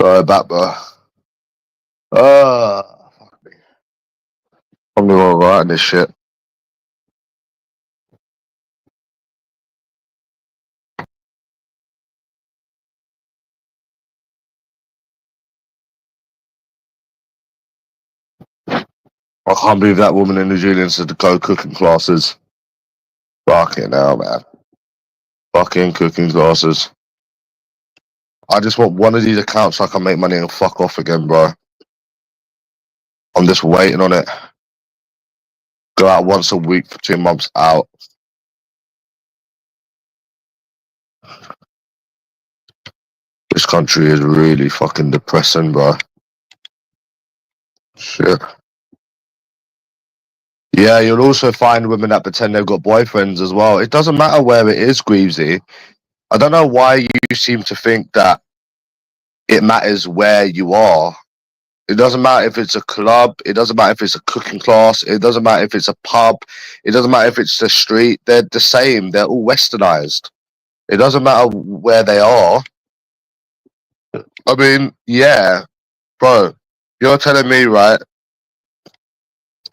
Back, bro. Fuck me. I'm gonna go out in this shit. I can't believe that woman in New Zealand said to go cooking classes. Fucking hell, man. Fucking cooking classes. I just want one of these accounts so I can make money and fuck off again, bro. I'm just waiting on it. Go out once a week for 2 months out. This country is really fucking depressing, bro. Shit. Yeah, you'll also find women that pretend they've got boyfriends as well. It doesn't matter where it is, Greavesy. I don't know why you seem to think that it matters where you are. It doesn't matter if it's a club. It doesn't matter if it's a cooking class. It doesn't matter if it's a pub. It doesn't matter if it's the street. They're the same. They're all westernized. It doesn't matter where they are. I mean, yeah, bro, you're telling me, right,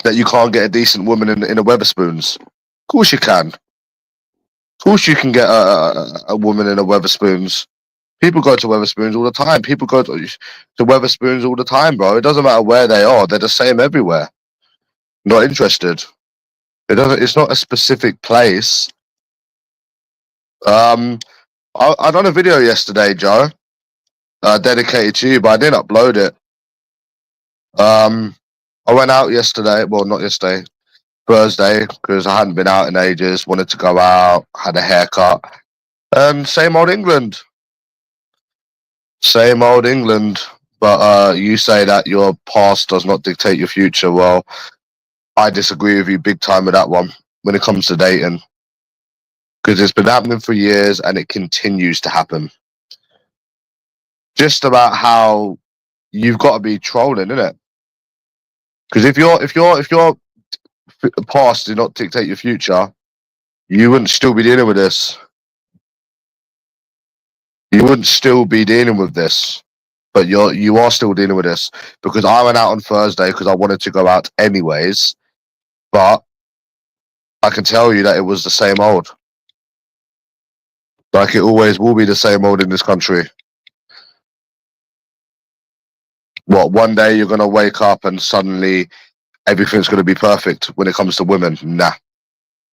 that you can't get a decent woman in a Weatherspoons? Of course you can. Of course you can get a woman in a Weatherspoons. People go to Weatherspoons all the time. People go to Weatherspoons all the time, bro. It doesn't matter where they are. They're the same everywhere. Not interested. It's not a specific place. I done a video yesterday, Joe, dedicated to you, but I didn't upload it. I went out yesterday. Well, not yesterday. Thursday, because I hadn't been out in ages. Wanted to go out. Had a haircut. And same old England. Same old England, but you say that your past does not dictate your future. Well, I disagree with you big time with that one when it comes to dating, because it's been happening for years and it continues to happen. Just about how you've got to be trolling, isn't it? Because if your past did not dictate your future, you wouldn't still be dealing with this. You wouldn't still be dealing with this, but you are still dealing with this, because I went out on Thursday because I wanted to go out anyways, but I can tell you that it was the same old. Like it always will be the same old in this country. What, one day you're going to wake up and suddenly everything's going to be perfect when it comes to women? Nah.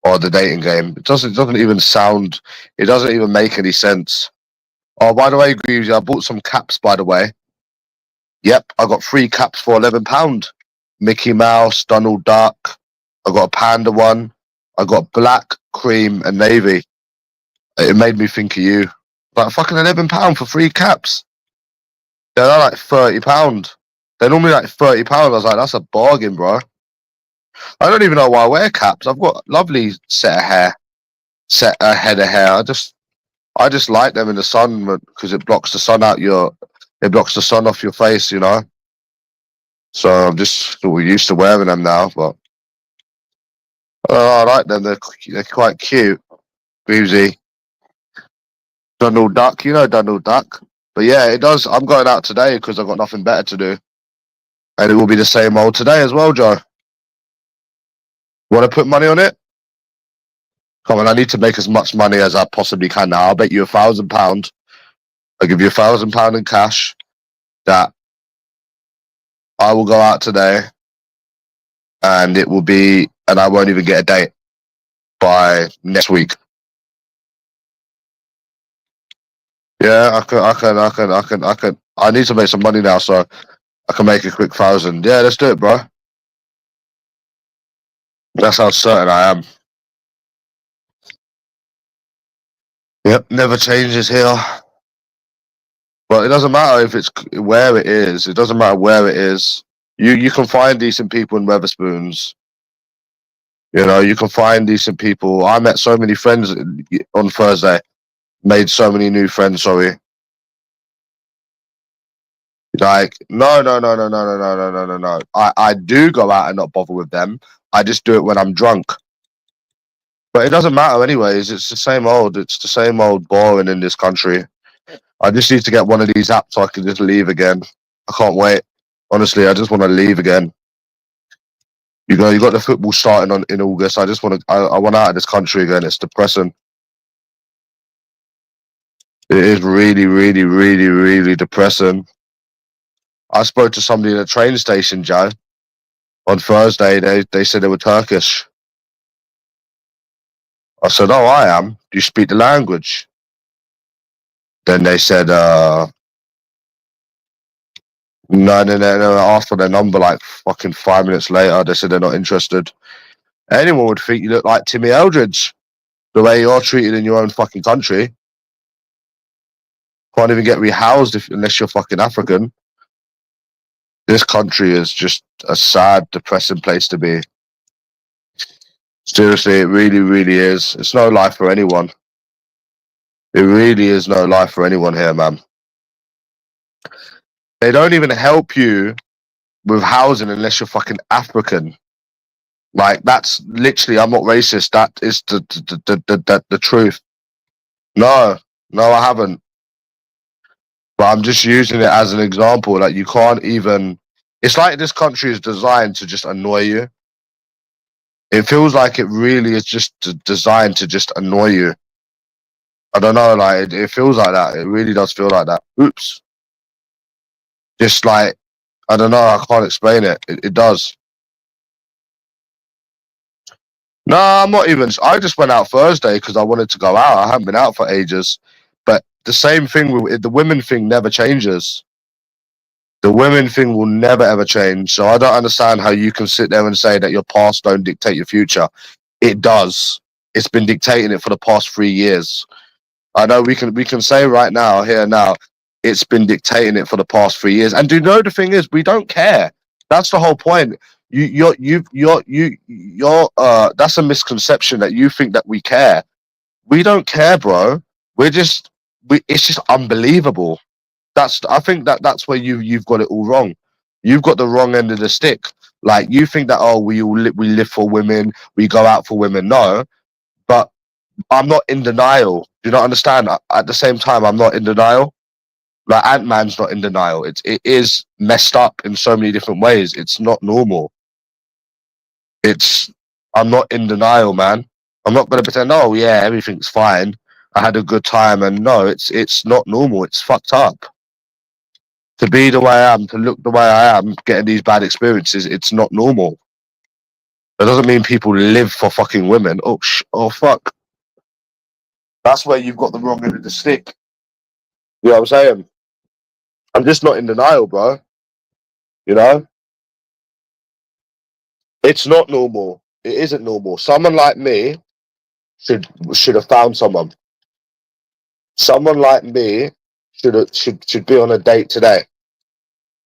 Or the dating game. It doesn't even sound, it doesn't even make any sense. Oh, by the way, Greaves, I bought some caps, by the way. Yep, I got 3 caps for £11. Mickey Mouse, Donald Duck. I got a panda one. I got black, cream, and navy. It made me think of you. Like fucking £11 for 3 caps. Yeah, they're like £30. They're normally like £30. I was like, that's a bargain, bro. I don't even know why I wear caps. I've got a lovely head of hair. I just like them in the sun because it blocks the sun off your face, you know. So I'm just used to wearing them now, but I like them. They're quite cute. Greavesy. Donald Duck, you know Donald Duck. But yeah, it does. I'm going out today because I've got nothing better to do, and it will be the same old today as well, Joe. Want to put money on it? Come on, I need to make as much money as I possibly can now. I'll bet you £1,000. I'll give you £1,000 in cash that I will go out today, and I won't even get a date by next week. Yeah, I can. I need to make some money now, so I can make a quick 1,000. Yeah, let's do it, bro. That's how certain I am. Yep, never changes here. But it doesn't matter if it's where it is. It doesn't matter where it is. You can find decent people in Weatherspoons. You know, you can find decent people. I met so many friends on Thursday. Made so many new friends, sorry. Like, no. I do go out and not bother with them. I just do it when I'm drunk. But it doesn't matter anyways. It's the same old. It's the same old boring in this country. I just need to get one of these apps so I can just leave again. I can't wait. Honestly, I just want to leave again. You got the football starting in August. I just want to. I want out of this country again. It's depressing. It is really, really, really, really depressing. I spoke to somebody at a train station, Joe, on Thursday. They said they were Turkish. I said, "Oh, I am. Do you speak the language?" Then they said, "No." I asked for their number like fucking 5 minutes later. They said they're not interested. Anyone would think you look like Timmy Eldridge, the way you're treated in your own fucking country. Can't even get rehoused unless you're fucking African. This country is just a sad, depressing place to be. Seriously, it really, really is. It's no life for anyone. It really is no life for anyone here, man. They don't even help you with housing unless you're fucking African. Like, that's literally, I'm not racist. That is the truth. No, I haven't. But I'm just using it as an example. Like, you can't even. It's like this country is designed to just annoy you. It feels like it really is just designed to just annoy you. I don't know, like, it feels like that. It really does feel like that. Oops. Just like, I don't know, I can't explain it. It does. No, I'm not even. I just went out Thursday because I wanted to go out. I haven't been out for ages. But the same thing with the women thing never changes. The women thing will never ever change. So I don't understand how you can sit there and say that your past don't dictate your future. It does. It's been dictating it for the past 3 years. I know we can say right now, here now, it's been dictating it for the past 3 years. And do you know the thing is, we don't care. That's the whole point. You're that's a misconception that you think that we care. We don't care, bro. It's just unbelievable. I think that's where you've got it all wrong. You've got the wrong end of the stick. Like, you think that, oh, we live for women, we go out for women. No, but I'm not in denial. Do you not understand? At the same time, I'm not in denial. Like, Ant-Man's not in denial. It is messed up in so many different ways. It's not normal. I'm not in denial, man. I'm not gonna pretend, oh yeah, everything's fine. I had a good time, and no, it's not normal. It's fucked up. To be the way I am, to look the way I am, getting these bad experiences, it's not normal. That doesn't mean people live for fucking women. Oh fuck. That's where you've got the wrong end of the stick. You know what I'm saying? I'm just not in denial, bro. You know? It's not normal. It isn't normal. Someone like me should have found someone. Someone like me should be on a date today.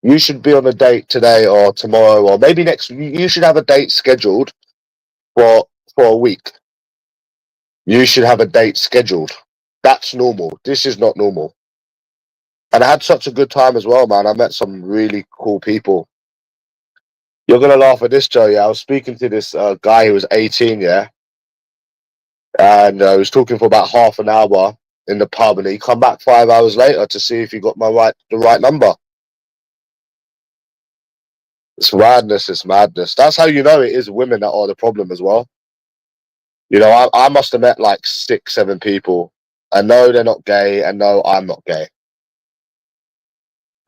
You should be on a date today or tomorrow or maybe next. You should have a date scheduled for a week. You should have a date scheduled. That's normal. This is not normal. And I had such a good time as well, man. I met some really cool people. You're gonna laugh at this, Joe. Yeah, I was speaking to this guy who was 18, yeah, and I was talking for about half an hour in the pub, and he come back 5 hours later to see if he got the right number. It's madness. It's madness. That's how you know it is women that are the problem as well. You know, I must have met like 6, 7 people, and no, they're not gay, and no, I'm not gay.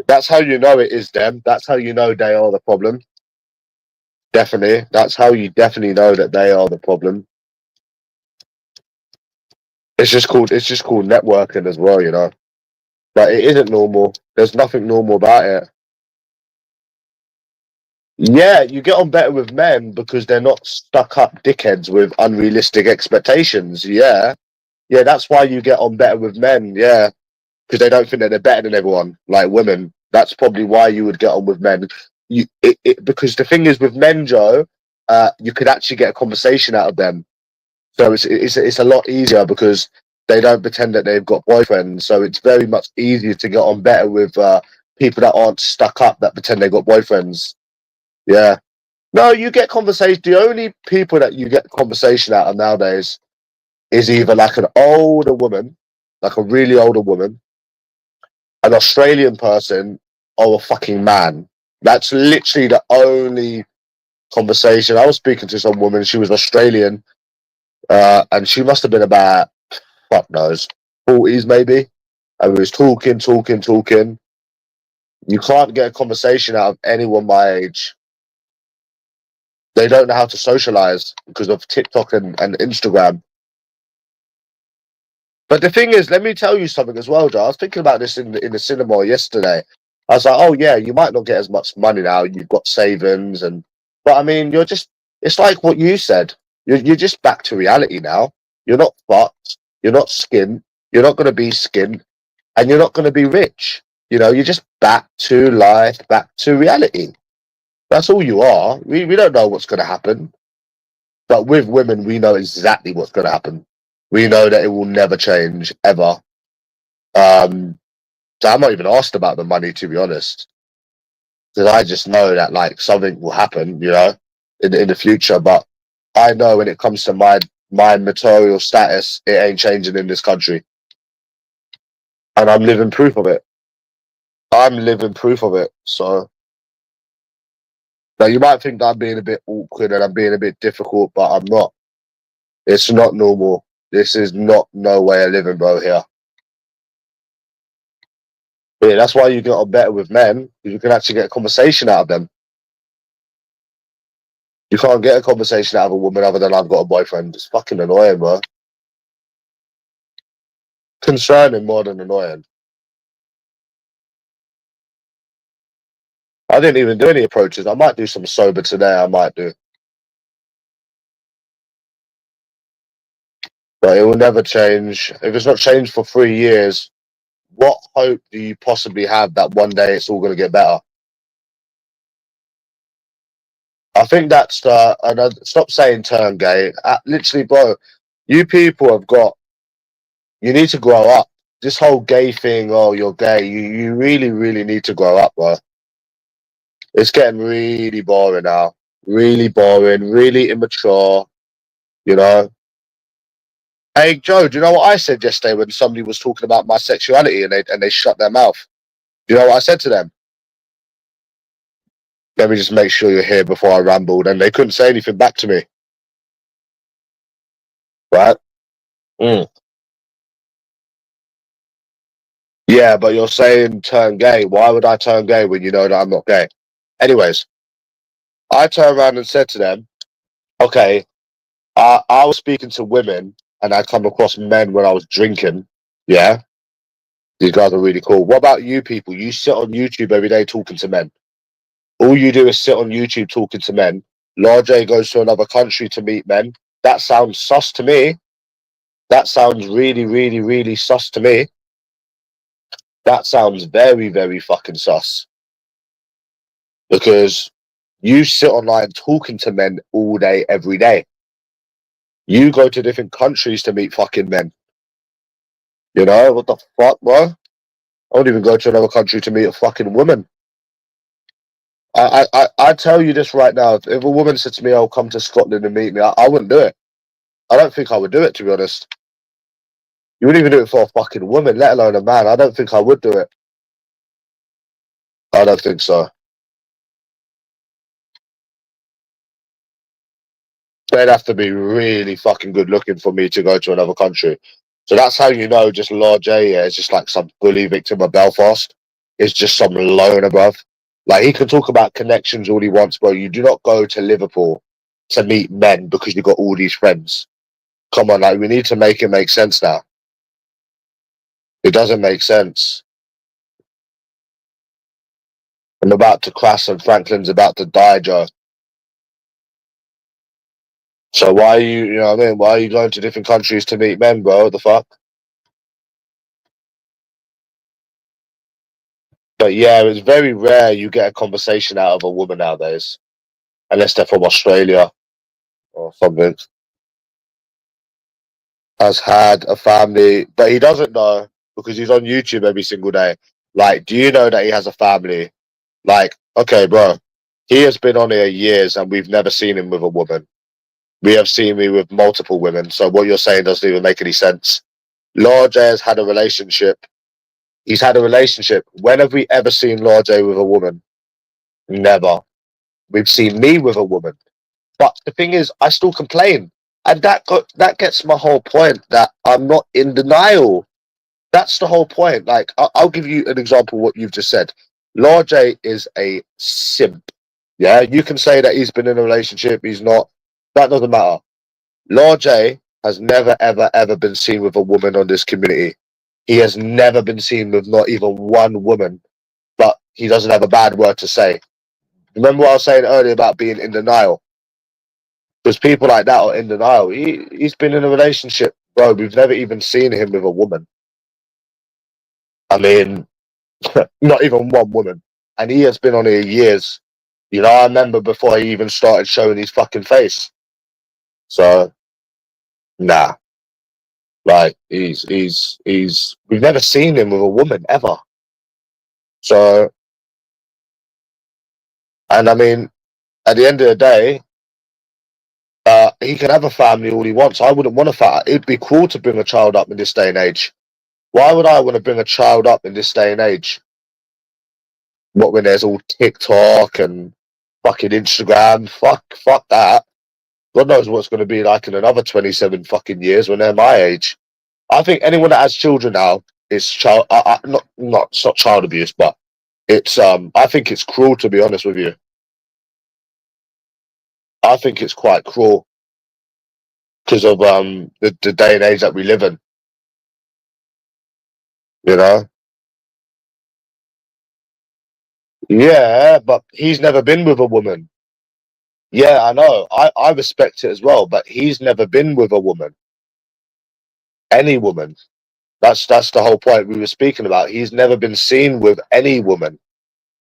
That's how you know it is them. That's how you know they are the problem. Definitely. That's how you definitely know that they are the problem. It's just called networking as well, you know. But it isn't normal. There's nothing normal about it. Yeah, you get on better with men because they're not stuck up dickheads with unrealistic expectations. Yeah. Yeah, that's why you get on better with men, yeah. Because they don't think that they're better than everyone, like women. That's probably why you would get on with men. Because the thing is with men, Joe, you could actually get a conversation out of them. So it's a lot easier because they don't pretend that they've got boyfriends. So it's very much easier to get on better with people that aren't stuck up that pretend they've got boyfriends. Yeah. No, you get conversation. The only people that you get conversation out of nowadays is either like an older woman, like a really older woman, an Australian person or a fucking man. That's literally the only conversation. I was speaking to some woman, she was Australian, and she must have been about, fuck knows, 40s maybe. And we was talking. You can't get a conversation out of anyone my age. They don't know how to socialize because of TikTok and Instagram. But the thing is, let me tell you something as well, Joe. I was thinking about this in the cinema yesterday. I was like, oh yeah, you might not get as much money now. You've got savings, but I mean, it's like what you said. You're just back to reality now. You're not fucked. You're not skint. You're not going to be skint, and you're not going to be rich. You know, you're just back to life, back to reality. That's all you are. We don't know what's going to happen, but with women, we know exactly what's going to happen. We know that it will never change ever. So I'm not even asked about the money, to be honest, because I just know that like something will happen, you know, in the future. But I know when it comes to my material status, it ain't changing in this country, and I'm living proof of it. I'm living proof of it. So now you might think that I'm being a bit awkward and I'm being a bit difficult, but I'm not. It's not normal. This is not no way of living, bro. Here. Yeah, that's why you get on better with men, because you can actually get a conversation out of them. You can't get a conversation out of a woman other than I've got a boyfriend. It's fucking annoying, bro. Concerning more than annoying. I didn't even do any approaches. I might do some sober today. I might do. But it will never change. If it's not changed for 3 years, what hope do you possibly have that one day it's all going to get better? I think that's another. Stop saying turn gay. Literally, bro, you people have got. You need to grow up. This whole gay thing, oh, you're gay. You really, really need to grow up, bro. It's getting really boring now. Really boring, really immature, you know. Hey Joe, do you know what I said yesterday when somebody was talking about my sexuality and they shut their mouth? Do you know what I said to them? Let me just make sure you're here before I rambled, and they couldn't say anything back to me. Right? Mm. Yeah, but you're saying turn gay. Why would I turn gay when you know that I'm not gay? Anyways, I turned around and said to them, okay, I was speaking to women and I come across men when I was drinking. Yeah, these guys are really cool. What about you people? You sit on YouTube every day talking to men. All you do is sit on YouTube talking to men. Large A goes to another country to meet men. That sounds sus to me. That sounds really, really, really sus to me. That sounds very, very fucking sus. Because you sit online talking to men all day, every day. You go to different countries to meet fucking men. You know, what the fuck, bro? I won't even go to another country to meet a fucking woman. I tell you this right now. If a woman said to me, "I'll come to Scotland and meet me," I wouldn't do it. I don't think I would do it, to be honest. You wouldn't even do it for a fucking woman, let alone a man. I don't think I would do it. I don't think so. They'd have to be really fucking good looking for me to go to another country. So that's how you know just Lord J, yeah, is just like some bully victim of Belfast. It's just some loner, bruv. Like, he can talk about connections all he wants, bro. You do not go to Liverpool to meet men because you've got all these friends. Come on, like, we need to make it make sense now. It doesn't make sense. I'm about to crash and Franklin's about to die, Joe. So why are you know what I mean? Why are you going to different countries to meet men, bro? What the fuck? But yeah, it's very rare you get a conversation out of a woman nowadays, unless they're from Australia or something. Has had a family, but he doesn't know because he's on YouTube every single day. Like, do you know that he has a family? Like, okay, bro, he has been on here years and we've never seen him with a woman. We have seen me with multiple women. So what you're saying doesn't even make any sense. Large has had a relationship He's had a relationship. When have we ever seen Lord J with a woman? Never. We've seen me with a woman. But the thing is, I still complain. And that gets my whole point that I'm not in denial. That's the whole point. Like, I'll give you an example of what you've just said. Lord J is a simp. Yeah, you can say that he's been in a relationship, he's not. That doesn't matter. Lord J has never, ever, ever been seen with a woman on this community. He has never been seen with not even one woman, but he doesn't have a bad word to say. Remember what I was saying earlier about being in denial? Because people like that are in denial. He's been in a relationship, bro. We've never even seen him with a woman. I mean, not even one woman. And he has been on here years. You know, I remember before he even started showing his fucking face. So, nah. Like, we've never seen him with a woman ever. So, and I mean, at the end of the day, he can have a family all he wants. I wouldn't want a family. It'd be cruel to bring a child up in this day and age. Why would I want to bring a child up in this day and age? What, when there's all TikTok and fucking Instagram? Fuck that. God knows what's going to be like in another 27 fucking years when they're my age. I think anyone that has children now is child. It's not child abuse, but it's I think it's cruel, to be honest with you. I think it's quite cruel because of the day and age that we live in. You know. Yeah, but he's never been with a woman. Yeah, I know. I respect it as well, but he's never been with a woman. Any woman. That's the whole point we were speaking about. He's never been seen with any woman.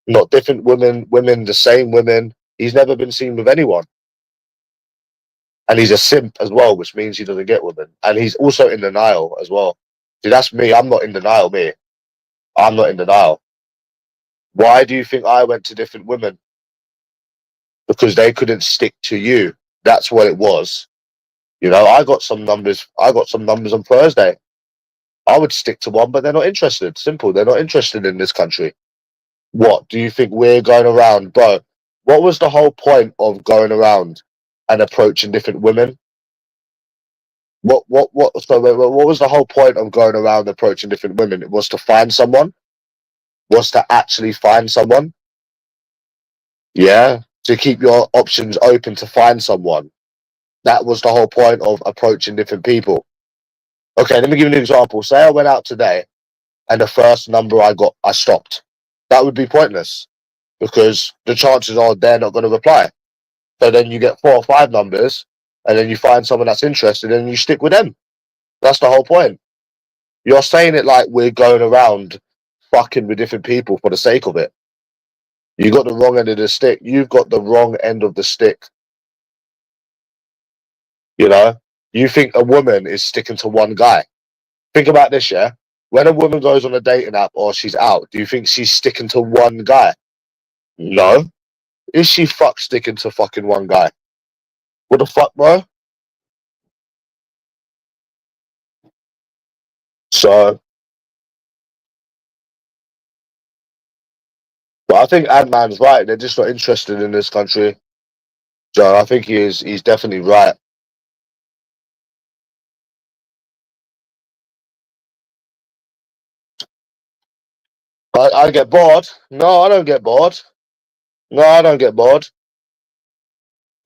Not different women, the same women. He's never been seen with anyone. And he's a simp as well, which means he doesn't get women. And he's also in denial as well. See, that's me. I'm not in denial, me. I'm not in denial. Why do you think I went to different women? Because they couldn't stick to you. That's what it was. You know, I got some numbers on Thursday. I would stick to one, but they're not interested. Simple. They're not interested in this country. What do you think we're going around, bro? What was the whole point of going around and approaching different women? What was the whole point of going around approaching different women? It was to find someone. Was to actually find someone. Yeah, to keep your options open to find someone. That was the whole point of approaching different people. Okay, let me give you an example. Say I went out today and the first number I got, I stopped. That would be pointless because the chances are they're not going to reply. So then you get 4 or 5 numbers and then you find someone that's interested and you stick with them. That's the whole point. You're saying it like we're going around fucking with different people for the sake of it. You got the wrong end of the stick. You've got the wrong end of the stick. You know, you think a woman is sticking to one guy. Think about this, yeah? When a woman goes on a dating app or she's out, do you think she's sticking to one guy? No. Is she sticking to fucking one guy? What the fuck, bro? So, but I think Ant-Man's right. They're just not interested in this country. So I think he's definitely right. I get bored. No, I don't get bored. No, I don't get bored.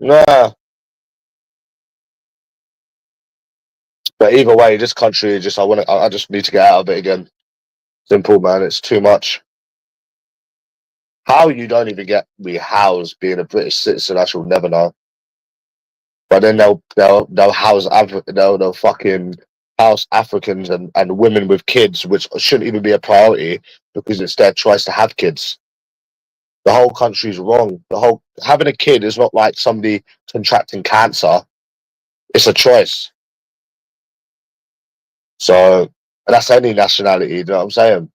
Nah. But either way, this country just I just need to get out of it again. Simple, man. It's too much. How you don't even get me housed being a British citizen, I shall never know. But then they'll house they'll fucking house Africans and women with kids, which shouldn't even be a priority because it's their choice to have kids. The whole country's wrong. The whole having a kid is not like somebody contracting cancer. It's a choice. So that's any nationality, you know what I'm saying?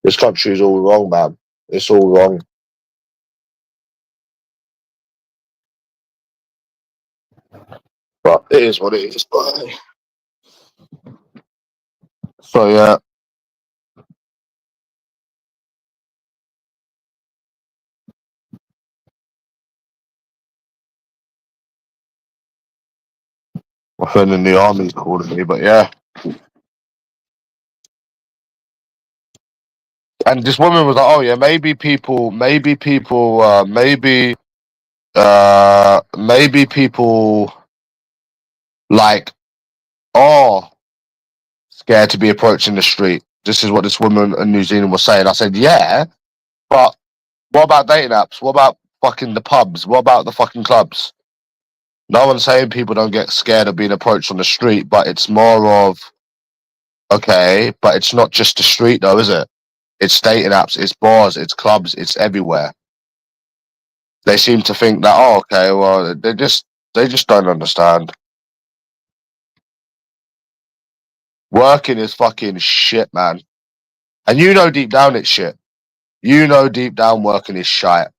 This country is all wrong, man. It's all wrong. But it is what it is. So yeah. My friend in the army's calling me, but yeah. And this woman was like, "Oh yeah, maybe people, maybe people like are scared to be approached in the street." This is what this woman in New Zealand was saying. I said, "Yeah, but what about dating apps? What about fucking the pubs? What about the fucking clubs?" No one's saying people don't get scared of being approached on the street, but it's more of okay, but it's not just the street though, is it? It's dating apps, it's bars, it's clubs, it's everywhere. They seem to think that, oh, okay, well, they just don't understand. Working is fucking shit, man. And you know deep down it's shit. You know deep down working is shite.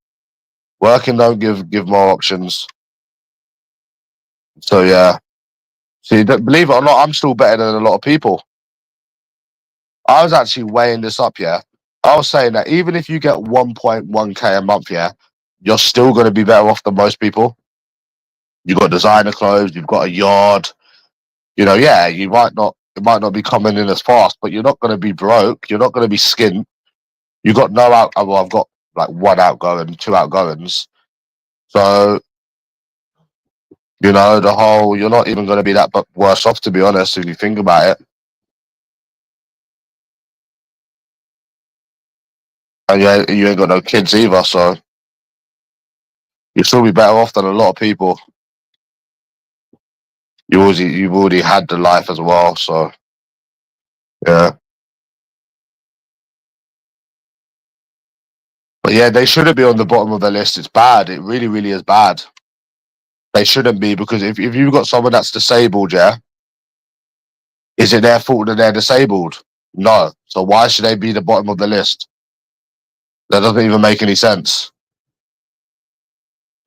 Working don't give more options. So yeah. See, believe it or not, I'm still better than a lot of people. I was actually weighing this up, yeah. I was saying that even if you get 1.1k a month, yeah, you're still going to be better off than most people. You've got designer clothes, you've got a yard. You know, yeah, it might not be coming in as fast, but you're not going to be broke. You're not going to be skint. You got no out. Well, I've got like one outgoing, two outgoings. So you know, the whole you're not even going to be that worse off, to be honest, if you think about it. And you ain't got no kids either, so you'll still be better off than a lot of people. You've already had the life as well, so yeah. But yeah, they shouldn't be on the bottom of the list. It's bad. It really, really is bad. They shouldn't be because if you've got someone that's disabled, yeah, is it their fault that they're disabled? No. So why should they be the bottom of the list? That doesn't even make any sense.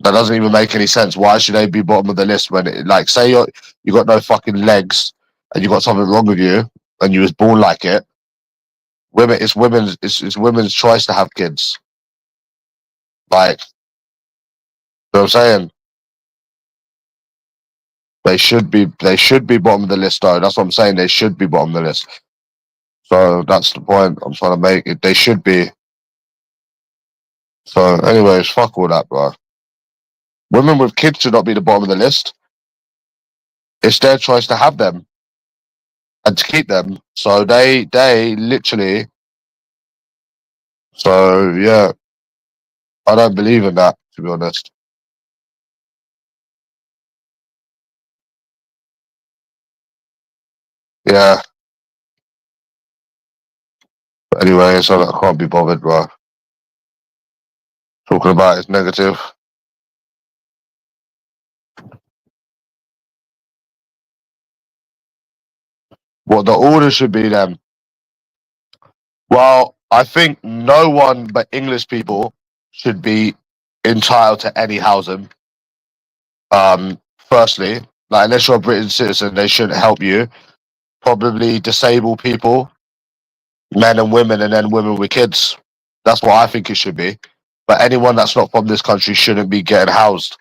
That doesn't even make any sense. Why should they be bottom of the list when, like, say you got no fucking legs and you got something wrong with you and you was born like it? It's women's choice to have kids. Like, you know what I'm saying? They should be bottom of the list though. That's what I'm saying. They should be bottom of the list. So that's the point I'm trying to make. They should be. So, anyways, fuck all that, bro. Women with kids should not be the bottom of the list. It's their choice to have them and to keep them. So they literally. So yeah, I don't believe in that, to be honest. Yeah. But anyway, so I can't be bothered, bro. Talking about it's negative. What the order should be then? Well, I think no one but English people should be entitled to any housing. Firstly, like unless you're a British citizen, they shouldn't help you. Probably disabled people, men and women, and then women with kids. That's what I think it should be. But anyone that's not from this country shouldn't be getting housed.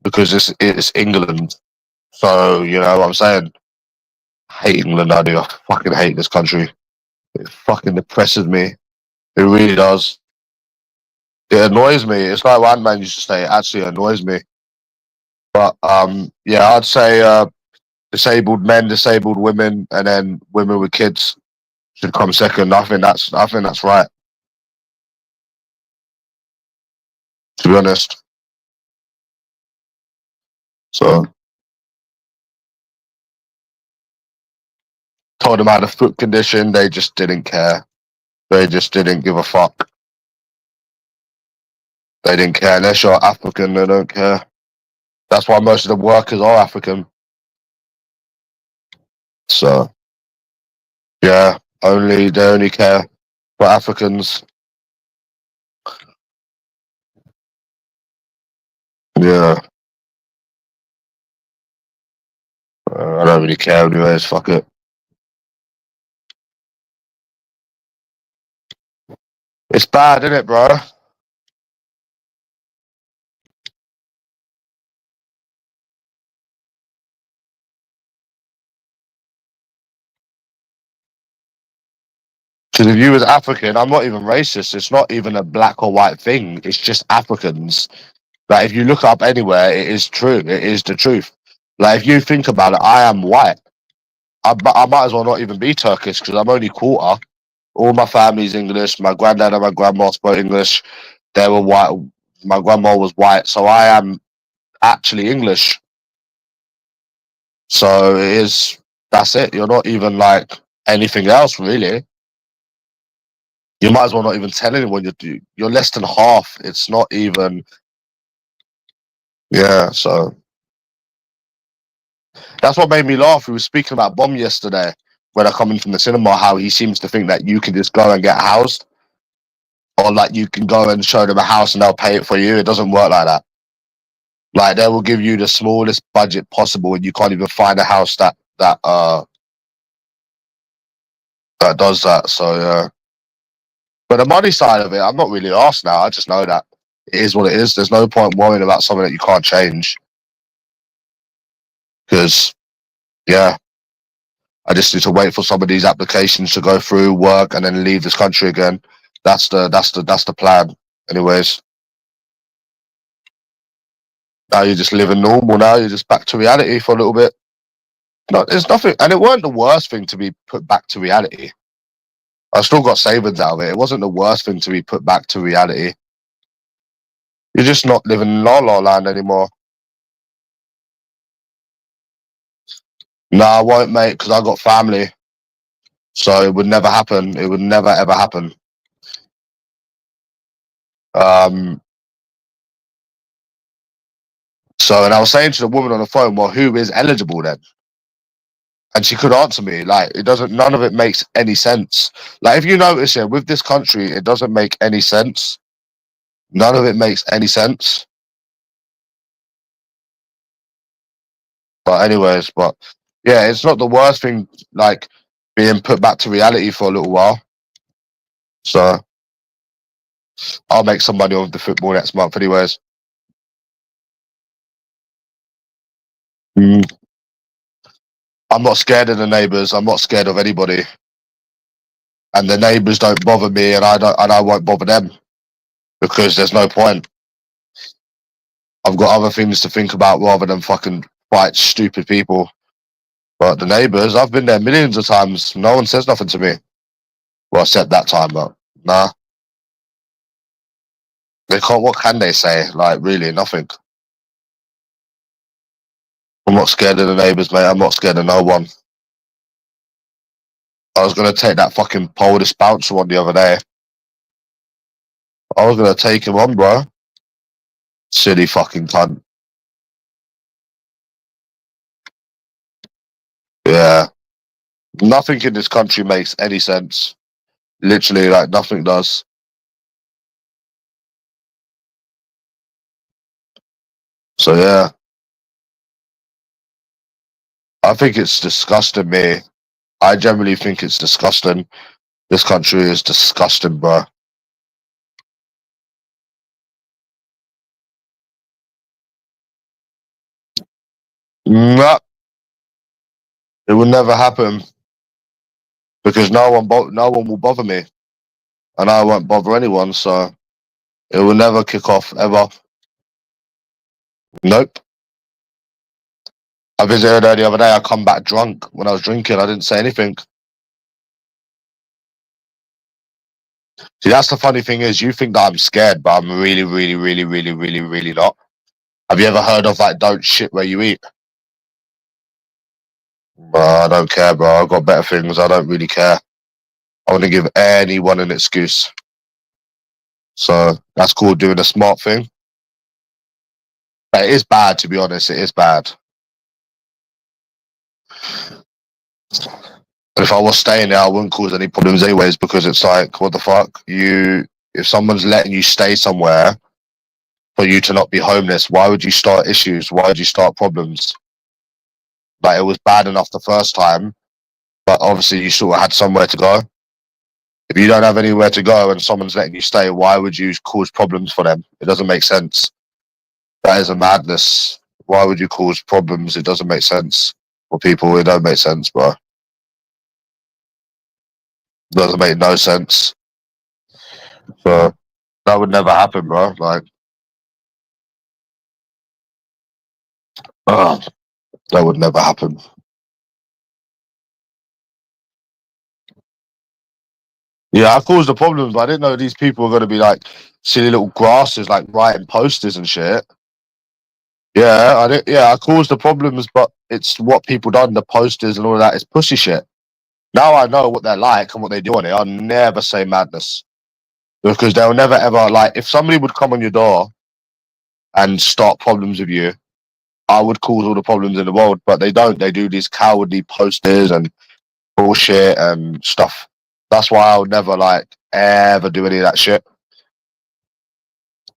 Because it's England. So you know what I'm saying. I hate England, I do. I fucking hate this country. It fucking depresses me. It really does. It annoys me. It's like one man used to say. It actually annoys me. But yeah, I'd say disabled men, disabled women, and then women with kids should come second. I think that's right. To be honest. So told them about the foot condition. They just didn't care. They just didn't give a fuck. They didn't care. Unless you're African, they don't care. That's why most of the workers are African. So yeah, they only care for Africans. Yeah, I don't really care anyways. Fuck it. It's bad, isn't it, bro? Because if you was African, I'm not even racist. It's not even a black or white thing. It's just Africans. Like if you look up anywhere, it is true. It is the truth. Like if you think about it, I am white. I might as well not even be Turkish because I'm only quarter. All my family's English. My granddad and my grandma spoke English. They were white. My grandma was white, so I am actually English. So it is. That's it. You're not even like anything else, really. You might as well not even tell anyone you're less than half. It's not even. Yeah. So that's what made me laugh. We were speaking about Bomb yesterday when I come in from the cinema. How he seems to think that you can just go and get housed, or like you can go and show them a house and they'll pay it for you. It doesn't work like that. Like they will give you the smallest budget possible, and you can't even find a house that does that. So yeah. But the money side of it, I'm not really asked now. I just know that it is what it is. There's no point worrying about something that you can't change. Because yeah, I just need to wait for some of these applications to go through, work, and then leave this country again. That's the plan. Anyways, now you're just living normal. Now you're just back to reality for a little bit. No, there's nothing, and it weren't the worst thing to be put back to reality. I still got savings out of it. It wasn't the worst thing to be put back to reality. You're just not living in La La Land anymore. No, I won't, mate, because I got family. So it would never happen. It would never ever happen. Um. So, and I was saying to the woman on the phone, well, who is eligible then? And she could answer me. Like, it doesn't. None of it makes any sense. Like, if you notice it with this country, it doesn't make any sense. None of it makes any sense. But anyways, yeah, it's not the worst thing. Like being put back to reality for a little while. So I'll make some money off the football next month, anyways. Mm. I'm not scared of the neighbours. I'm not scared of anybody, and the neighbours don't bother me, and I won't bother them because there's no point. I've got other things to think about rather than fucking fight stupid people. But the neighbours, I've been there millions of times. No one says nothing to me. Well, except that time, but nah, they can't. What can they say? Like, really, nothing. I'm not scared of the neighbours, mate. I'm not scared of no one. I was gonna take that fucking Polish bouncer one the other day. I was gonna take him on, bro. Silly fucking cunt. Yeah. Nothing in this country makes any sense. Literally, like nothing does. So yeah. I think it's disgusting, me. I generally think it's disgusting. This country is disgusting, bro. Nah, it will never happen because no one will bother me, and I won't bother anyone. So it will never kick off ever. Nope. I visited her the other day. I come back drunk. When I was drinking, I didn't say anything. See, that's the funny thing is, you think that I'm scared, but I'm really, really, really, really, really, really not. Have you ever heard of like don't shit where you eat? I don't care, bro. I've got better things. I don't really care. I want to give anyone an excuse. So that's called doing a smart thing. But it is bad, to be honest. It is bad. And if I was staying there, I wouldn't cause any problems anyways, because it's like, what the fuck? If someone's letting you stay somewhere for you to not be homeless, why would you start issues? Why would you start problems? Like, it was bad enough the first time, but obviously you sort of had somewhere to go. If you don't have anywhere to go and someone's letting you stay, why would you cause problems for them? It doesn't make sense. That is a madness. Why would you cause problems? It doesn't make sense for people. It don't make sense, bro. Doesn't make no sense. So that would never happen, bro. Like, that would never happen. Yeah, I caused the problems, but I didn't know these people were going to be like silly little grasses, like writing posters and shit. Yeah, I did. Yeah, I caused the problems, but it's what people done, the posters and all of that. It's pussy shit. Now I know what they're like and what they do on it. I'll never say madness because they'll never ever like. If somebody would come on your door and start problems with you, I would cause all the problems in the world, but they don't. They do these cowardly posters and bullshit and stuff. That's why I would never like ever do any of that shit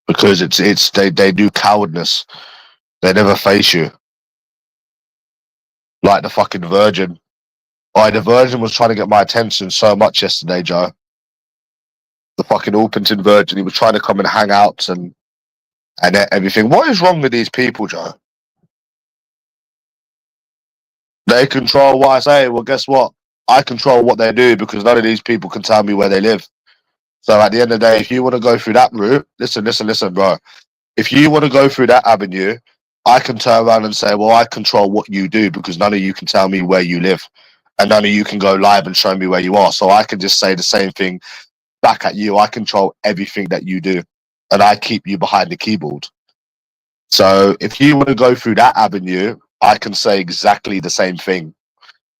because they do cowardness. They never face you like the fucking Virgin. Oh, the Virgin was trying to get my attention so much yesterday, Joe. The fucking Orpington Virgin. He was trying to come and hang out and everything. What is wrong with these people, Joe? They control what I say. Well, guess what? I control what they do because none of these people can tell me where they live. So at the end of the day, if you want to go through that route, listen, bro. If you want to go through that avenue, I can turn around and say, well, I control what you do because none of you can tell me where you live. And none of you can go live and show me where you are. So I can just say the same thing back at you. I control everything that you do. And I keep you behind the keyboard. So if you want to go through that avenue, I can say exactly the same thing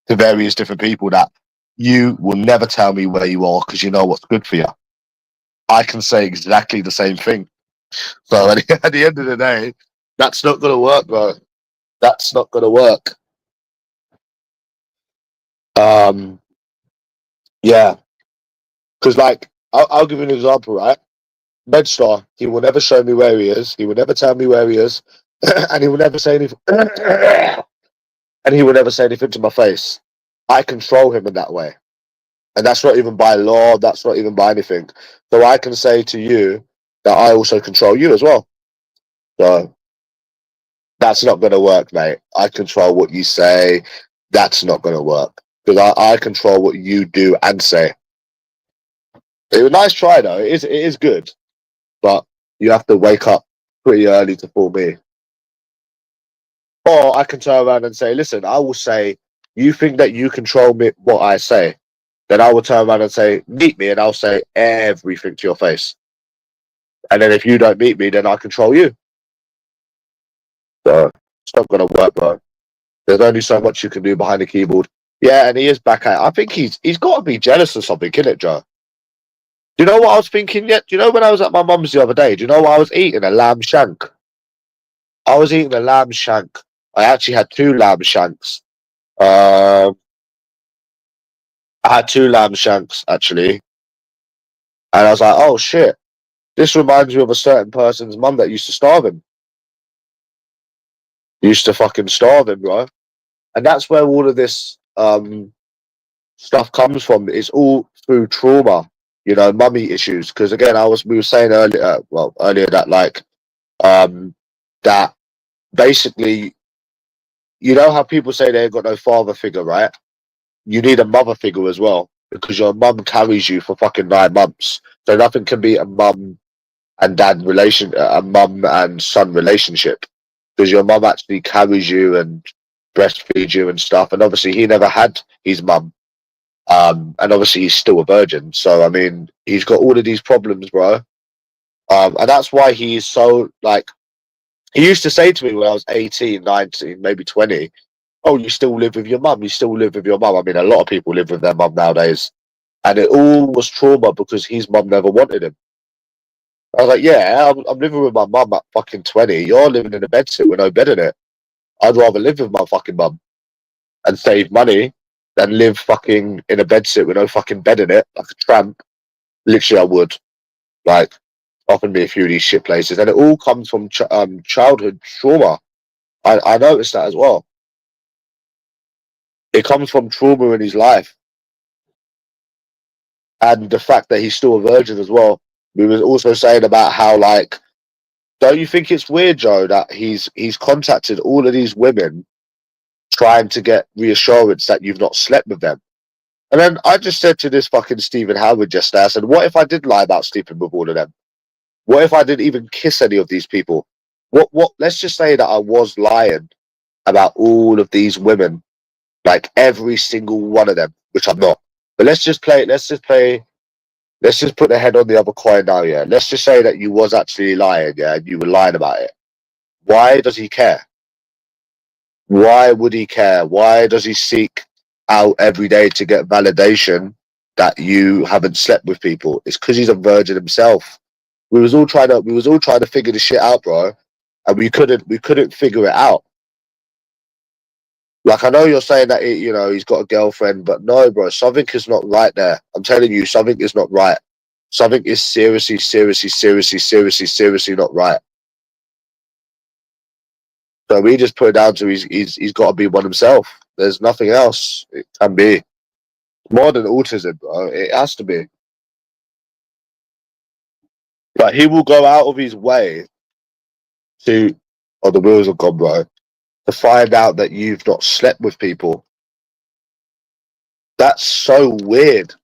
to various different people that you will never tell me where you are because you know what's good for you. I can say exactly the same thing. So at the end of the day, that's not going to work, bro. That's not going to work. Yeah. Because, like, I'll give you an example, right? Medstar, he will never show me where he is. He will never tell me where he is. And he will never say anything. And he will never say anything to my face. I control him in that way. And that's not even by law. That's not even by anything. So I can say to you that I also control you as well. So that's not going to work, mate. I control what you say. That's not going to work. Because I control what you do and say. It was a nice try, though. It is good. But you have to wake up pretty early to fool me. Or I can turn around and say, listen, I will say, you think that you control me, what I say. Then I will turn around and say, meet me, and I'll say everything to your face. And then if you don't meet me, then I control you. So it's not going to work, bro. There's only so much you can do behind the keyboard. Yeah, and he is back at it. I think he's got to be jealous of something, innit, Joe? Do you know what I was thinking yet? Do you know when I was at my mum's the other day? Do you know what I was eating? A lamb shank. I was eating a lamb shank. I actually had two lamb shanks. I had two lamb shanks, actually. And I was like, oh, shit. This reminds me of a certain person's mum that used to starve him. Used to fucking starve him, right? And that's where all of this stuff comes from. It's all through trauma, you know, mummy issues. Because again, we were saying earlier that like that basically, you know how people say they've got no father figure, right? You need a mother figure as well because your mum carries you for fucking 9 months. So nothing can be a mum and dad relation, a mum and son relationship, because your mum actually carries you and breastfeeds you and stuff. And obviously, he never had his mum, and obviously he's still a virgin. So I mean, he's got all of these problems, bro. And that's why he's so like. He used to say to me when I was 18, 19, maybe 20, oh, you still live with your mum? You still live with your mum? I mean, a lot of people live with their mum nowadays. And it all was trauma because his mum never wanted him. I was like, yeah, I'm living with my mum at fucking 20. You're living in a bedsit with no bed in it. I'd rather live with my fucking mum and save money than live fucking in a bedsit with no fucking bed in it, like a tramp. Literally, I would. Like, often me a few of these shit places. And it all comes from childhood trauma. I noticed that as well. It comes from trauma in his life. And the fact that he's still a virgin as well. We was also saying about how, like, don't you think it's weird, Joe, that he's contacted all of these women trying to get reassurance that you've not slept with them? And then I just said to this fucking Stephen Howard just now, I said, what if I did lie about sleeping with all of them? What if I didn't even kiss any of these people? Let's just say that I was lying about all of these women, like every single one of them, which I'm not. But let's just put the head on the other coin now, yeah. Let's just say that you was actually lying, yeah, and you were lying about it. Why does he care? Why would he care? Why does he seek out every day to get validation that you haven't slept with people? It's because he's a virgin himself. We was all trying to figure this shit out, bro, and we couldn't figure it out. Like, I know you're saying that he's got a girlfriend, but no, bro, something is not right there. I'm telling you, something is not right. Something is seriously not right. So we just put it down to he's got to be one himself. There's nothing else it can be. More than autism, bro. It has to be. But he will go out of his way to, oh, the wheels are gone, bro, to find out that you've not slept with people. That's so weird.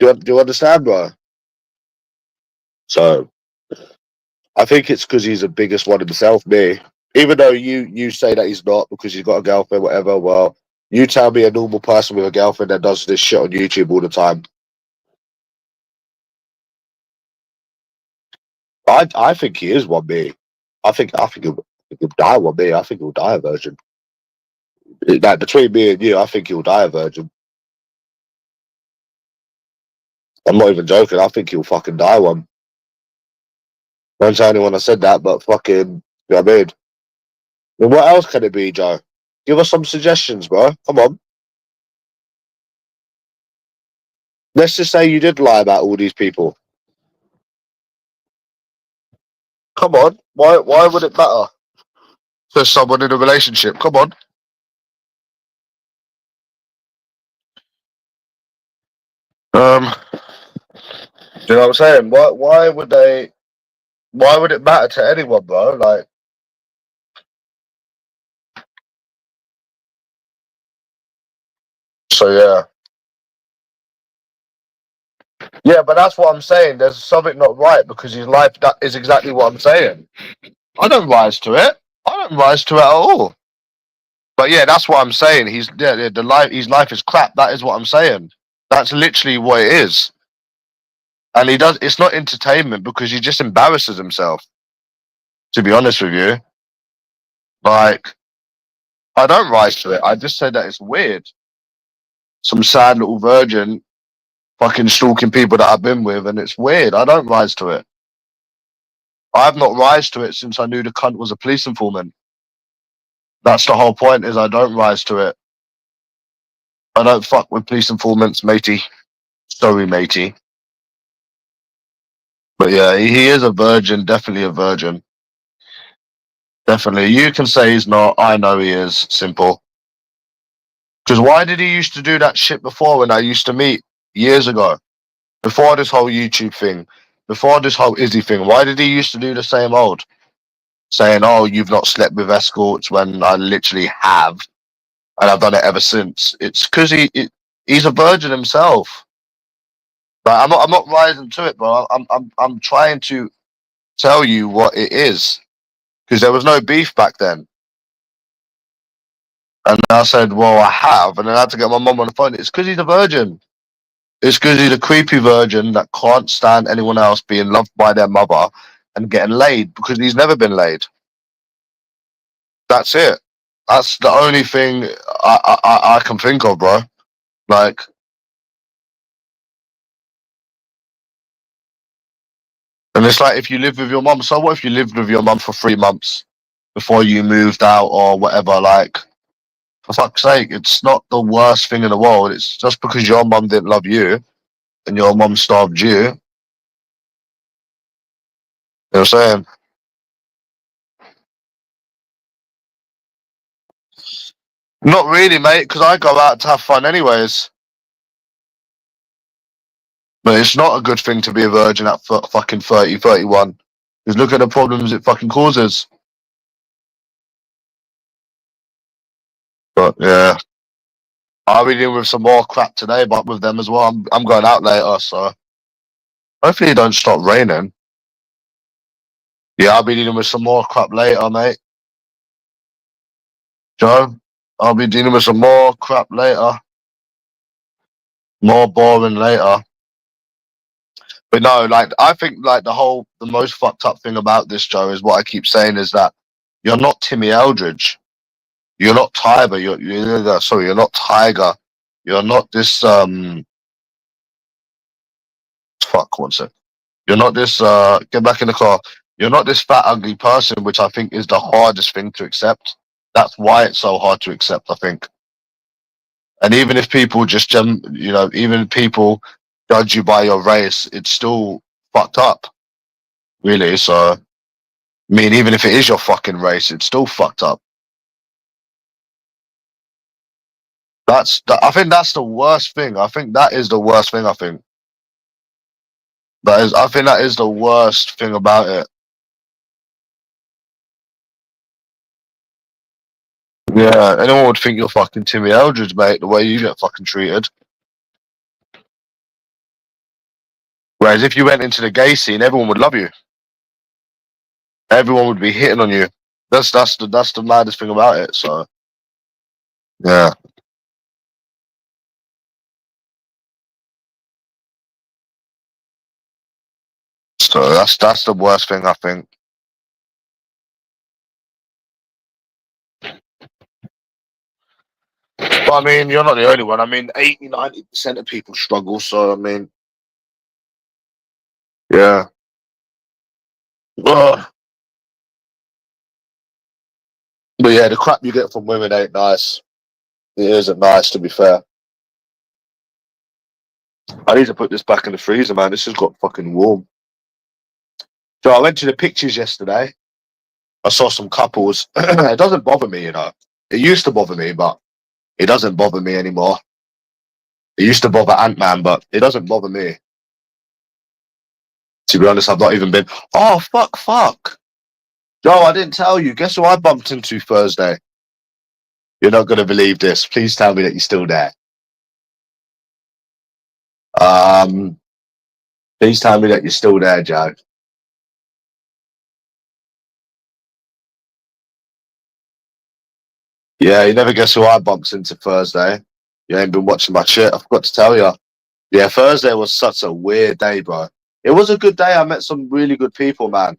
Do you understand, bro? So I think it's because he's the biggest one himself, me. Even though you say that he's not because he's got a girlfriend, whatever. Well, you tell me a normal person with a girlfriend that does this shit on YouTube all the time. I think he is one me. I think he'll die one me. I think he'll die a virgin. Like, between me and you, I think he'll die a virgin. I'm not even joking. I think he'll fucking die one. Don't tell anyone I said that, but fucking, you know what I mean? I mean, what else can it be, Joe? Give us some suggestions, bro. Come on. Let's just say you did lie about all these people. Come on. Why would it matter to someone in a relationship? Come on. Do you know what I'm saying? Why would it matter to anyone, bro? Like, so yeah. Yeah, but that's what I'm saying. There's something not right because his life, that is exactly what I'm saying. I don't rise to it. I don't rise to it at all. But yeah, that's what I'm saying. His life is crap. That is what I'm saying. That's literally what it is. And it's not entertainment because he just embarrasses himself. To be honest with you, like, I don't rise to it. I just say that it's weird. Some sad little virgin fucking stalking people that I've been with, and it's weird. I don't rise to it. I've not rise to it since I knew the cunt was a police informant. That's the whole point, is I don't rise to it. I don't fuck with police informants, matey. Sorry, matey. But yeah, he is a virgin, definitely a virgin. Definitely. You can say he's not. I know he is. Simple. Because why did he used to do that shit before when I used to meet years ago? Before this whole YouTube thing, before this whole Izzy thing, why did he used to do the same old? Saying, oh, you've not slept with escorts, when I literally have. And I've done it ever since. It's because he's a virgin himself. Like, I'm not rising to it, bro. I'm trying to tell you what it is, because there was no beef back then. And I said, well, I have, and then I had to get my mum on the phone. It's because he's a virgin. It's because he's a creepy virgin that can't stand anyone else being loved by their mother and getting laid because he's never been laid. That's it. That's the only thing I can think of, bro. Like, and it's like, if you live with your mum, so what if you lived with your mum for 3 months before you moved out or whatever? Like, for fuck's sake, it's not the worst thing in the world. It's just because your mum didn't love you and your mum starved you. You know what I'm saying? Not really, mate, because I go out to have fun anyways. But it's not a good thing to be a virgin at fucking 30, 31. Because look at the problems it fucking causes. But yeah. I'll be dealing with some more crap today, but with them as well. I'm going out later, so hopefully it don't stop raining. Yeah, I'll be dealing with some more crap later, mate. Joe, I'll be dealing with some more crap later. More boring later. But no, like I think like the most fucked up thing about this, Joe, is what I keep saying is that you're not Timmy Eldridge. You're not Tiger. Sorry, you're not Tiger. You're not this fuck, what's it? You're not this get back in the car. You're not this fat ugly person, which I think is the hardest thing to accept. That's why it's so hard to accept, I think. And even if people just even people judge you by your race, it's still fucked up, really. So I mean, even if it is your fucking race, it's still fucked up. I think that's the worst thing. I think that is the worst thing. I think I think that is the worst thing about it. Yeah, anyone would think you're fucking Timmy Eldridge, mate, the way you get fucking treated. Whereas if you went into the gay scene, everyone would love you. Everyone would be hitting on you. That's the maddest thing about it. So yeah. So that's the worst thing, I think. But I mean, you're not the only one. I mean, 80-90% of people struggle. So I mean, yeah. Ugh. But yeah, the crap you get from women ain't nice. It isn't nice, to be fair. I need to put this back in the freezer, man. This has got fucking warm. So I went to the pictures yesterday. I saw some couples. It doesn't bother me, you know. It used to bother me, but it doesn't bother me anymore. It used to bother Ant-Man, but it doesn't bother me. To be honest, I've not even been. Oh, fuck. Joe, I didn't tell you. Guess who I bumped into Thursday? You're not going to believe this. Please tell me that you're still there. Um, Please tell me that you're still there, Joe. Yeah, you never guess who I bumped into Thursday. You ain't been watching my shit. I forgot to tell you. Yeah, Thursday was such a weird day, bro. It was a good day. I met some really good people, man.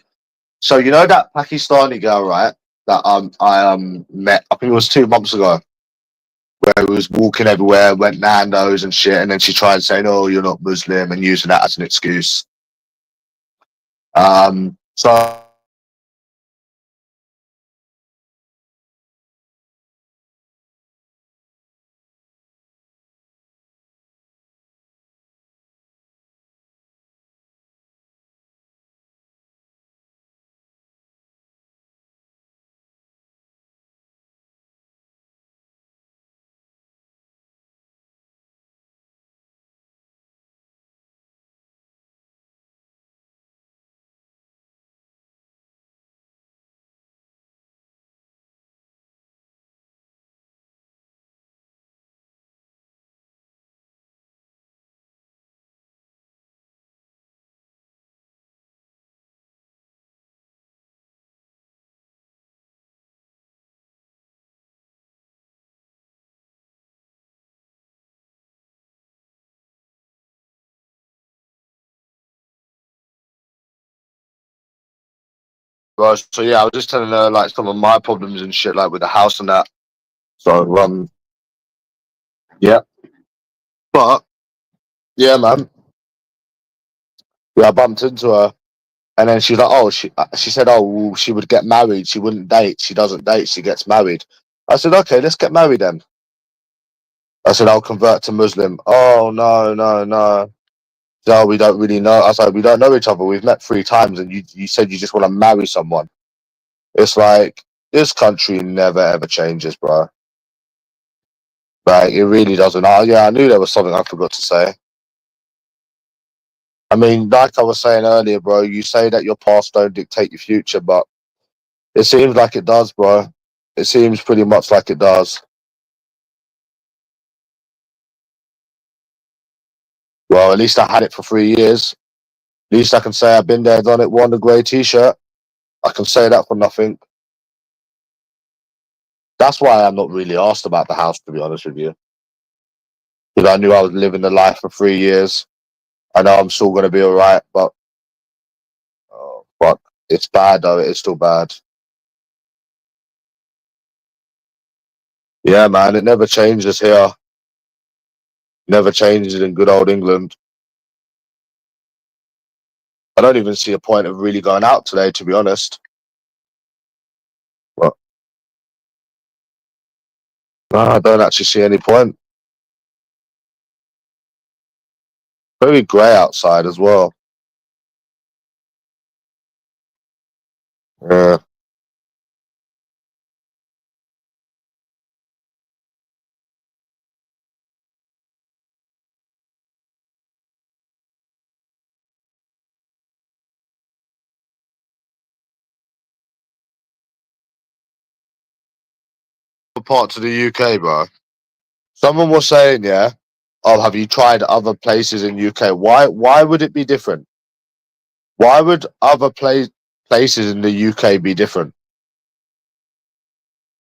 So you know that Pakistani girl, right? That I met. I think it was 2 months ago. Where we was walking everywhere, went Nando's and shit, and then she tried saying, "Oh, you're not Muslim," and using that as an excuse. So right, so yeah, I was just telling her like some of my problems and shit, like with the house and that. So yeah, but yeah, man, yeah, I bumped into her, and then she's like, oh, she said, oh, well, she would get married. She wouldn't date. She doesn't date. She gets married. I said, okay, let's get married then. I said, I'll convert to Muslim. Oh no. No, we don't really know. I was like, we don't know each other. We've met 3 times, and you said you just want to marry someone. It's like this country never ever changes, bro. Like it really doesn't. Yeah, I knew there was something I forgot to say. I mean, like I was saying earlier, bro, you say that your past don't dictate your future, but it seems like it does, bro. It seems pretty much like it does. Well, at least I had it for 3 years. At least I can say I've been there, done it, worn the grey t-shirt. I can say that for nothing. That's why I'm not really asked about the house, to be honest with you. Because I knew I was living the life for 3 years. I know I'm still going to be all right, but it's bad, though. It is still bad. Yeah, man, it never changes here. Never changes in good old England. I don't even see a point of really going out today, to be honest. But no, I don't actually see any point. Very grey outside as well. Yeah. Part to the UK, bro. Someone was saying, yeah, oh, have you tried other places in UK? Why would it be different? Why would other places in the UK be different?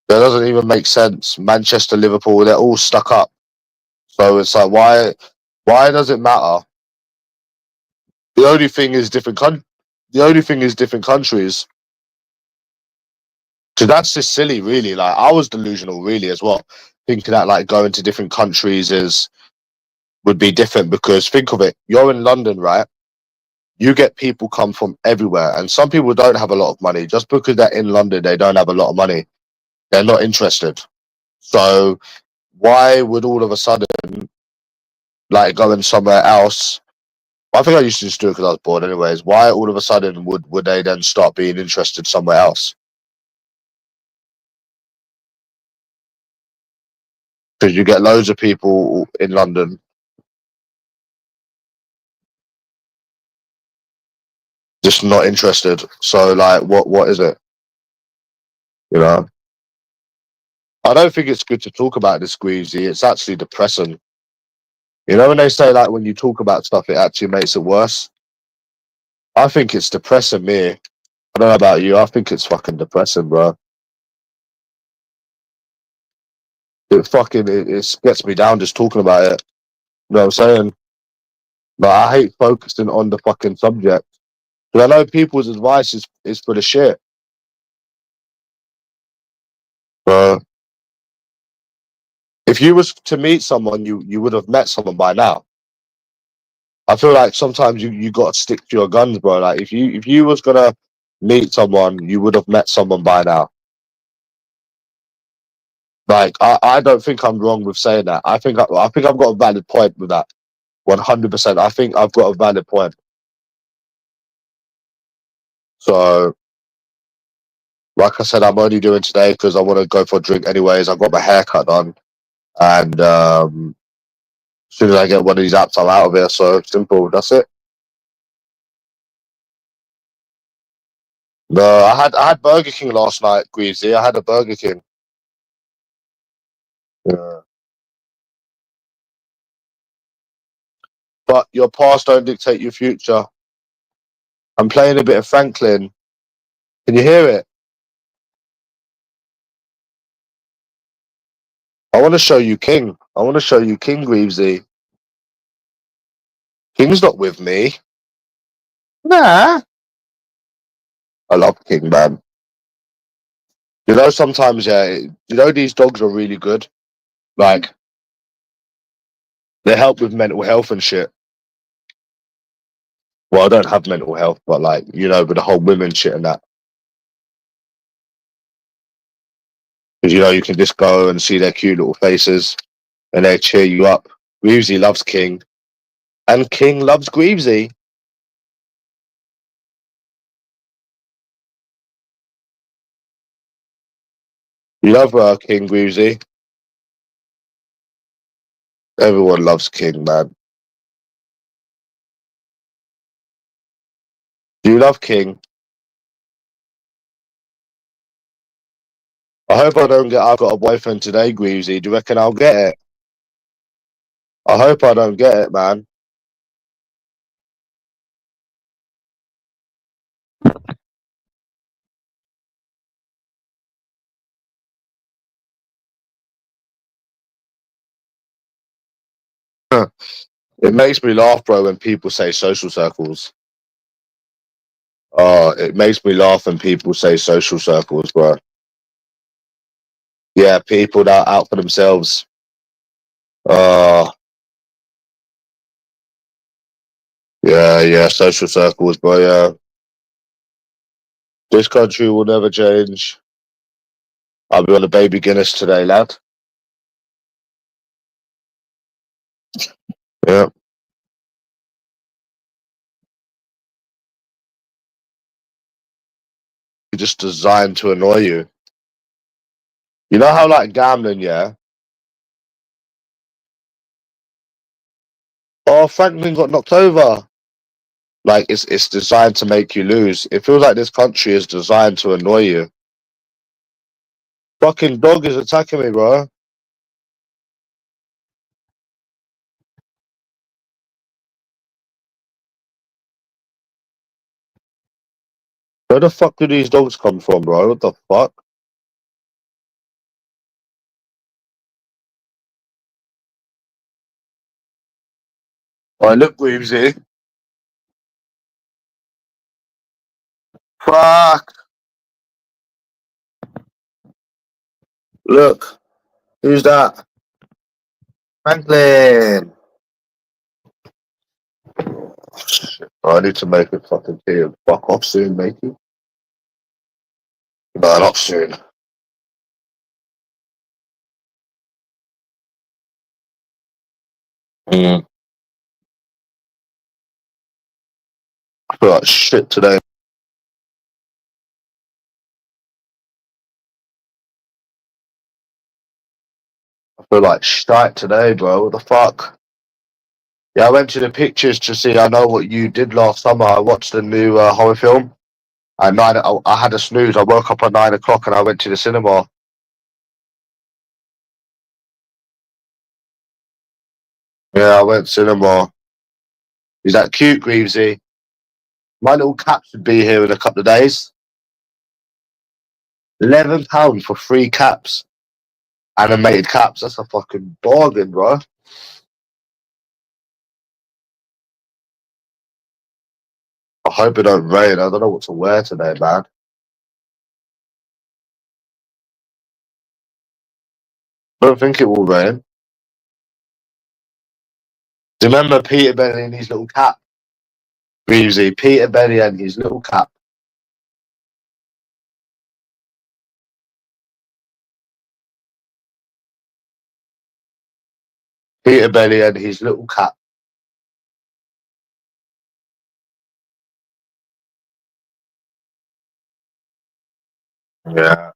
That doesn't even make sense. Manchester, Liverpool, they're all stuck up. So it's like, why does it matter? The only thing is different countries. So that's just silly, really. Like I was delusional, really, as well, thinking that like going to different countries would be different because think of it, you're in London, right? You get people come from everywhere, and some people don't have a lot of money. Just because they're in London, they don't have a lot of money. They're not interested. So why would all of a sudden like going somewhere else? I think I used to just do it because I was bored, anyways. Why all of a sudden would they then start being interested somewhere else? Because you get loads of people in London just not interested. So like, what is it? You know, I don't think it's good to talk about this, Squeezy. It's actually depressing. You know, when they say like when you talk about stuff, it actually makes it worse. I think it's depressing me. I don't know about you. I think it's fucking depressing, bro. It gets me down just talking about it. You know what I'm saying? Like I hate focusing on the fucking subject. Because I know people's advice is for the shit. But if you was to meet someone, you would have met someone by now. I feel like sometimes you got to stick to your guns, bro. Like if you was gonna meet someone, you would have met someone by now. Like I don't think I'm wrong with saying that. I think I've got a valid point with that. 100%. I think I've got a valid point. So, like I said, I'm only doing today because I want to go for a drink anyways. I've got my haircut done, and as soon as I get one of these apps, I'm out of here. So simple. That's it. No, I had Burger King last night, Greasy. I had a Burger King. Yeah. But your past don't dictate your future. I'm playing a bit of Franklin. Can you hear it? I want to show you King. I want to show you King Greavesy. King's not with me. Nah. I love King, man. You know, sometimes, yeah, you know, these dogs are really good. Like, they help with mental health and shit. Well, I don't have mental health, but like, you know, with the whole women shit and that. Because, you know, you can just go and see their cute little faces and they cheer you up. Greavesy loves King, and King loves Greavesy. You love King Greavesy. Everyone loves King, man. Do you love King? I hope I don't get. I've got a boyfriend today, Greavesy. Do you reckon I'll get it? I hope I don't get it, man. It makes me laugh, bro, when people say social circles. Oh, it makes me laugh when people say social circles, bro. Yeah, people that are out for themselves. Uh, yeah, social circles, bro. Yeah, this country will never change. I'll be on the baby Guinness today, lad. Yeah, just designed to annoy you. You know how like gambling, yeah. Oh, Franklin got knocked over. Like it's designed to make you lose. It feels like this country is designed to annoy you. Fucking dog is attacking me, bro. Where the fuck do these dogs come from, bro? What the fuck? Oh, look, Weemsy. Fuck. Look. Who's that? Franklin. Shit. Oh, I need to make a fucking tea and fuck off soon, matey. No, not soon. Mm. I feel like shit today. I feel like shite today, bro. What the fuck? Yeah, I went to the pictures to see. I know what you did last summer. I watched the new horror film. At nine, I had a snooze. I woke up at 9 o'clock and I went to the cinema. Yeah, I went cinema. Is that cute, Greavesy? My little cap should be here in a couple of days. £11 for 3 caps, animated caps. That's a fucking bargain, bro. I hope it don't rain. I don't know what to wear today, man. I don't think it will rain. Do you remember Peter Benny and his little cap? Greavesy, Peter Benny and his little cap. Peter Benny and his little cap. Yeah.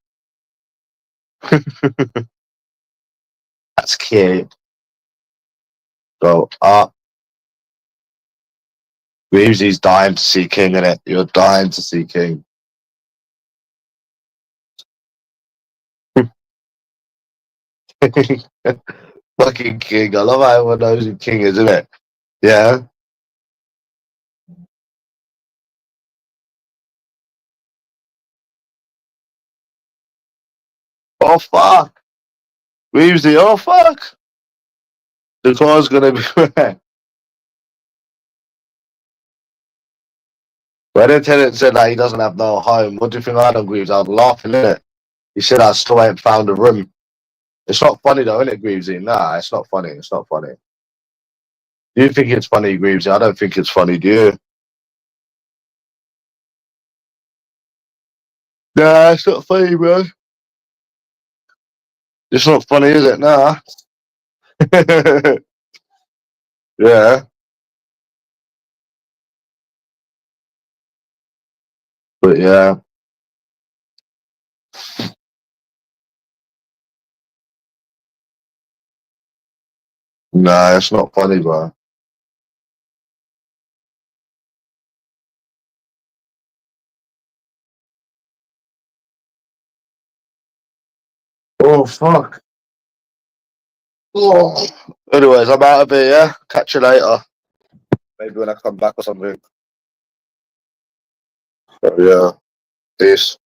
That's cute. Go up. Greavesy's dying to see King in it. You're dying to see King. Fucking King. I love how everyone knows who King is, isn't it? Yeah. Oh fuck. Weavesy, oh fuck. The car's gonna be wet. When the tenant said that he doesn't have no home, what do you think I done, Greaves? I was laughing, innit? He said I still ain't found a room. It's not funny though, innit, Greavesy? Nah, it's not funny. It's not funny. Do you think it's funny, Greavesy? I don't think it's funny, do you? Nah, it's not funny, bro. It's not funny, is it? Nah. Yeah. But yeah. Nah, it's not funny, bro. Oh fuck. Oh. Anyways, I'm out of here, yeah? Catch you later. Maybe when I come back or something. So, yeah. Peace.